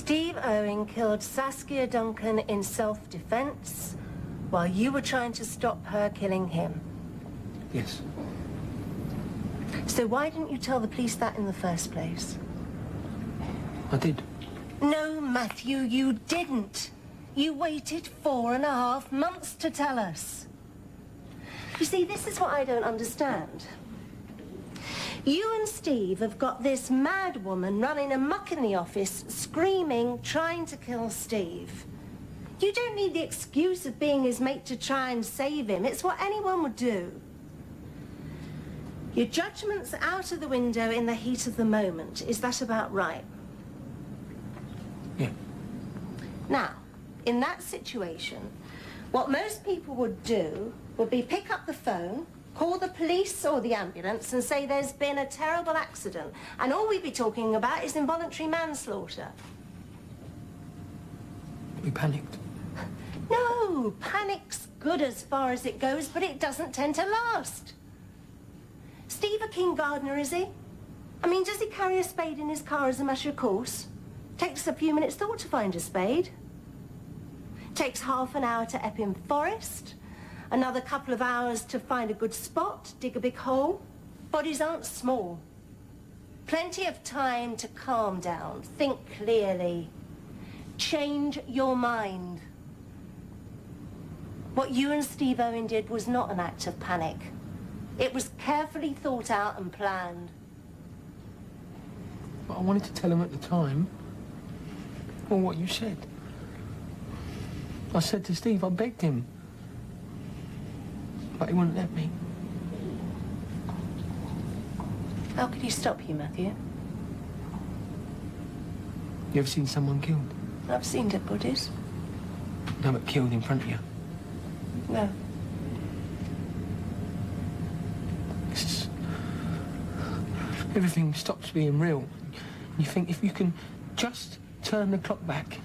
Steve Owen killed Saskia Duncan in self-defense while you were trying to stop her killing him. Yes. So why didn't you tell the police that in the first place? I did. No, Matthew, you didn't. You waited 4.5 months to tell us. You see, this is what I don't understand. You and Steve have got this mad woman running amok in the office, screaming, trying to kill Steve. You don't need the excuse of being his mate to try and save him. It's what anyone would do. Your judgment's out of the window in the heat of the moment. Is that about right? Yeah. Now, in that situation, what most people would do would be pick up the phone, call the police or the ambulance and say there's been a terrible accident, and all we'd be talking about is involuntary manslaughter. We panicked. No, panic's good as far as it goes, but it doesn't tend to last. Steve a keen gardener, is he? I mean, does he carry a spade in his car as a matter of course? Takes a few minutes thought to find a spade. Takes half an hour to Epping Forest. Another couple of hours to find a good spot, dig a big hole. Bodies aren't small. Plenty of time to calm down, think clearly. Change your mind. What you and Steve Owen did was not an act of panic. It was carefully thought out and planned. But I wanted to tell him at the time, well, what you said. I said to Steve, I begged him. But he wouldn't let me. How could he stop you, Matthew? You ever seen someone killed? I've seen dead bodies. No, but killed in front of you. No. Everything stops being real. You think if you can just turn the clock back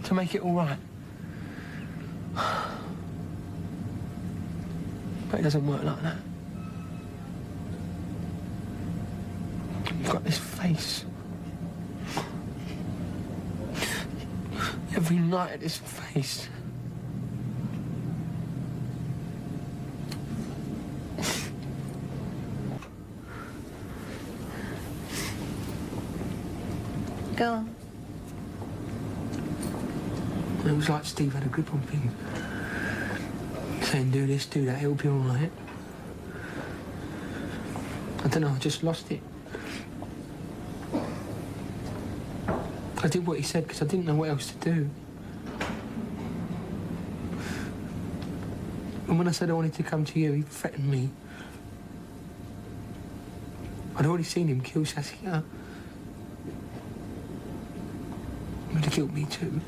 to make it all right. But it doesn't work like that. You've got this face. Every night at this face. Go on. It was like Steve had a grip on things. Saying, do this, do that, it'll be all right. I don't know, I just lost it. I did what he said because I didn't know what else to do. And when I said I wanted to come to you, he threatened me. I'd already seen him kill Saskia. He would have killed me too.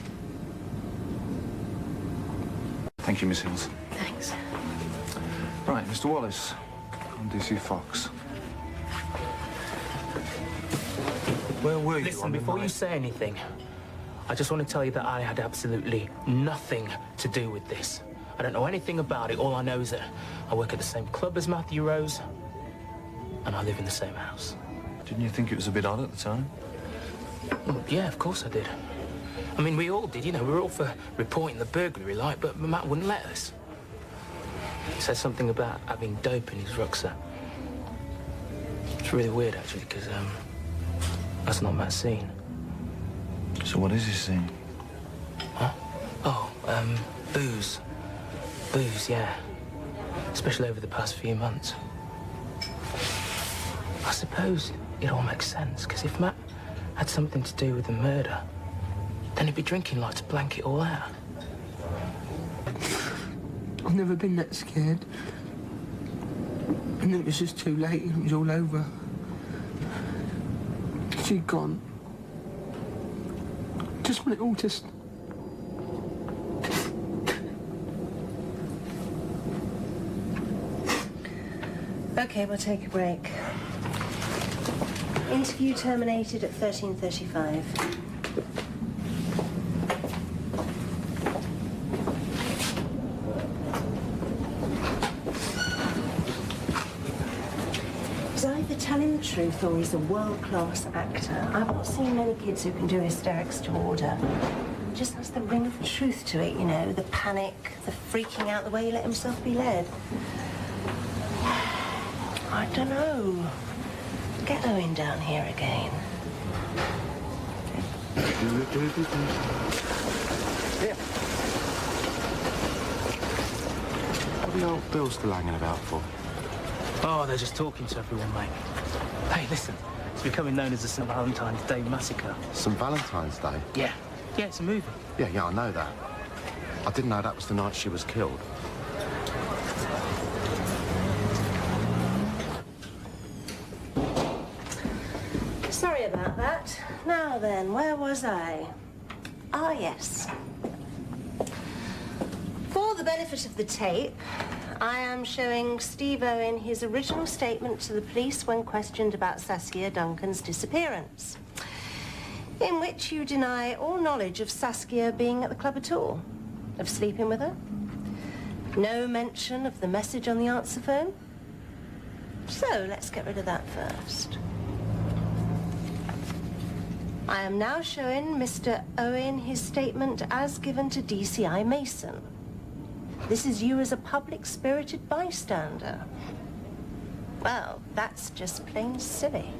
Thank you, Miss Hills. Thanks. Right, Mr. Wallace, on DC Fox. Where were you? Listen, before you say anything, I just want to tell you that I had absolutely nothing to do with this. I don't know anything about it. All I know is that I work at the same club as Matthew Rose, and I live in the same house. Didn't you think it was a bit odd at the time? Well, yeah, of course I did. I mean, we all did, you know, we were all for reporting the burglary, like, but Matt wouldn't let us. He said something about having dope in his rucksack. It's really weird, actually, because, that's not Matt's scene. So what is his scene? Huh? Oh, booze. Booze, yeah. Especially over the past few months. I suppose it all makes sense, because if Matt had something to do with the murder, then he'd be drinking like to blank it all out. I've never been that scared. And then it was just too late and it was all over. She'd gone. Just want it all to... Okay, we'll take a break. Interview terminated at 13:35. Either tell him the truth or he's a world-class actor. I've not seen many kids who can do hysterics to order. It just has the ring of truth to it, you know, the panic, the freaking out, the way he let himself be led. I don't know. Get Owen down here again. Here. What are the old bills still hanging about for? Oh, they're just talking to everyone, mate. Hey, listen, it's becoming known as the St. Valentine's Day Massacre. St. Valentine's Day? Yeah. Yeah, it's a movie. Yeah, I know that. I didn't know that was the night she was killed. Sorry about that. Now then, where was I? Ah, yes. For the benefit of the tape, I am showing Steve Owen his original statement to the police when questioned about Saskia Duncan's disappearance, in which you deny all knowledge of Saskia being at the club at all, of sleeping with her. No mention of the message on the answer phone. So let's get rid of that first. I am now showing Mr. Owen his statement as given to DCI Mason. This is you as a public-spirited bystander. Well, that's just plain silly.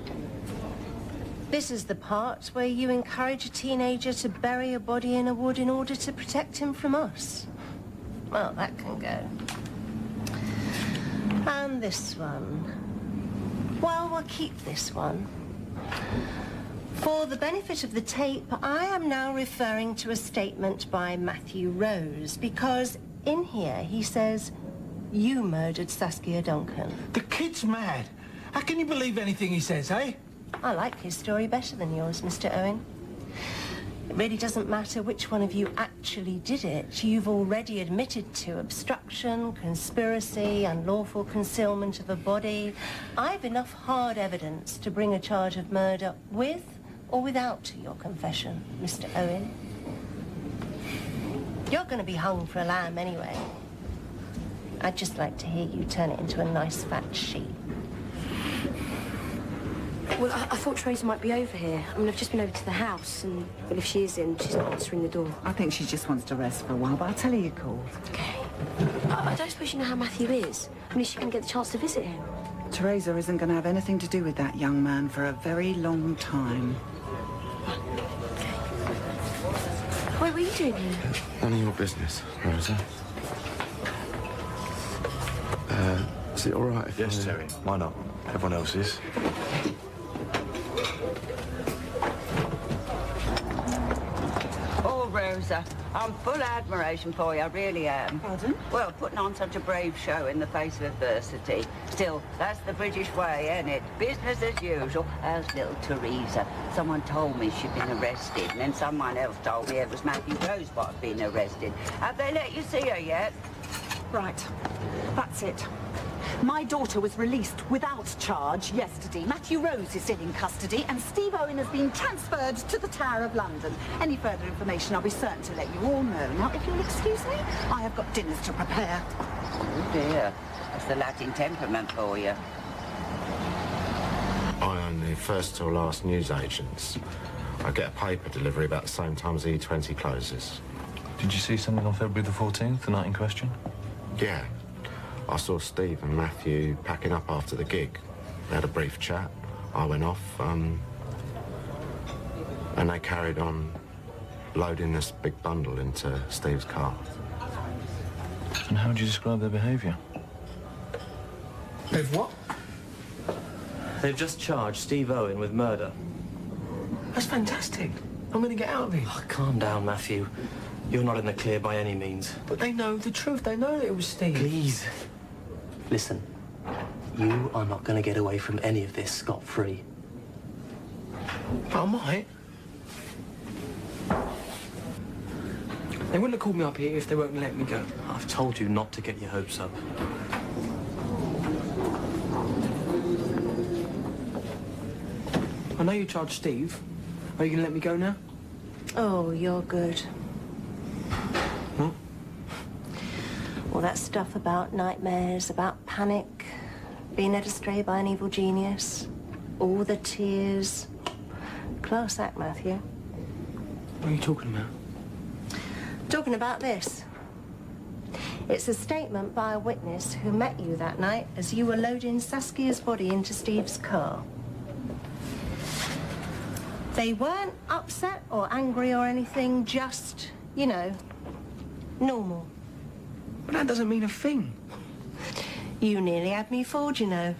This is the part where you encourage a teenager to bury a body in a wood in order to protect him from us. Well, that can go. And this one. Well, we'll keep this one. For the benefit of the tape, I am now referring to a statement by Matthew Rose, because in here he says, you murdered Saskia Duncan. The kid's mad. How can you believe anything he says, eh? I like his story better than yours, Mr. Owen. It really doesn't matter which one of you actually did it. You've already admitted to obstruction, conspiracy, unlawful concealment of a body. I've enough hard evidence to bring a charge of murder with or without your confession, Mr. Owen. You're going to be hung for a lamb anyway. I'd just like to hear you turn it into a nice fat sheep. Well, I thought Teresa might be over here. I mean, I've just been over to the house, and well, if she is in, she's not answering the door. I think she just wants to rest for a while, but I'll tell her you called. Okay. I don't suppose you know how Matthew is. I mean, she can get the chance to visit him. Teresa isn't going to have anything to do with that young man for a very long time. Wait, what are you doing here? None of your business, Rosa. Is it all right if Yes, Terry. Why not? Everyone else is. Oh, Rosa, I'm full of admiration for you, I really am. Pardon? Well, putting on such a brave show in the face of adversity. Still, that's the British way, ain't it? Business as usual. How's little Teresa? Someone told me she'd been arrested, and then someone else told me it was Matthew Rose what had been arrested. Have they let you see her yet? Right. That's it. My daughter was released without charge yesterday. Matthew Rose is still in custody, and Steve Owen has been transferred to the Tower of London. Any further information, I'll be certain to let you all know. Now, if you'll excuse me, I have got dinners to prepare. Oh, dear. That's the Latin temperament for you. I own the first till last newsagents. I get a paper delivery about the same time as E20 closes. Did you see something on February the 14th, the night in question? Yeah. I saw Steve and Matthew packing up after the gig. They had a brief chat. I went off, and they carried on loading this big bundle into Steve's car. And how would you describe their behaviour? They've what? They've just charged Steve Owen with murder. That's fantastic. I'm going to get out of here. Oh, calm down, Matthew. You're not in the clear by any means. But they know the truth. They know that it was Steve. Please. Listen, you are not going to get away from any of this scot-free. But I might. They wouldn't have called me up here if they weren't going to let me go. I've told you not to get your hopes up. I know you charged Steve. Are you going to let me go now? Oh, you're good. What? All that stuff about nightmares, about panic, being led astray by an evil genius. all the tears. Class act, Matthew. What are you talking about? Talking about this. It's a statement by a witness who met you that night as you were loading Saskia's body into Steve's car. They weren't upset or angry or anything, just, you know, normal. But that doesn't mean a thing. You nearly had me fooled, you know.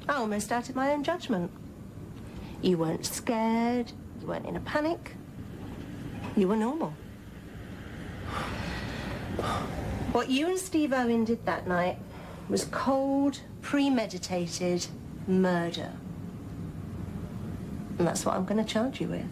I almost doubted my own judgment. You weren't scared, you weren't in a panic. You were normal. What you and Steve Owen did that night was cold, premeditated murder. And that's what I'm going to charge you with.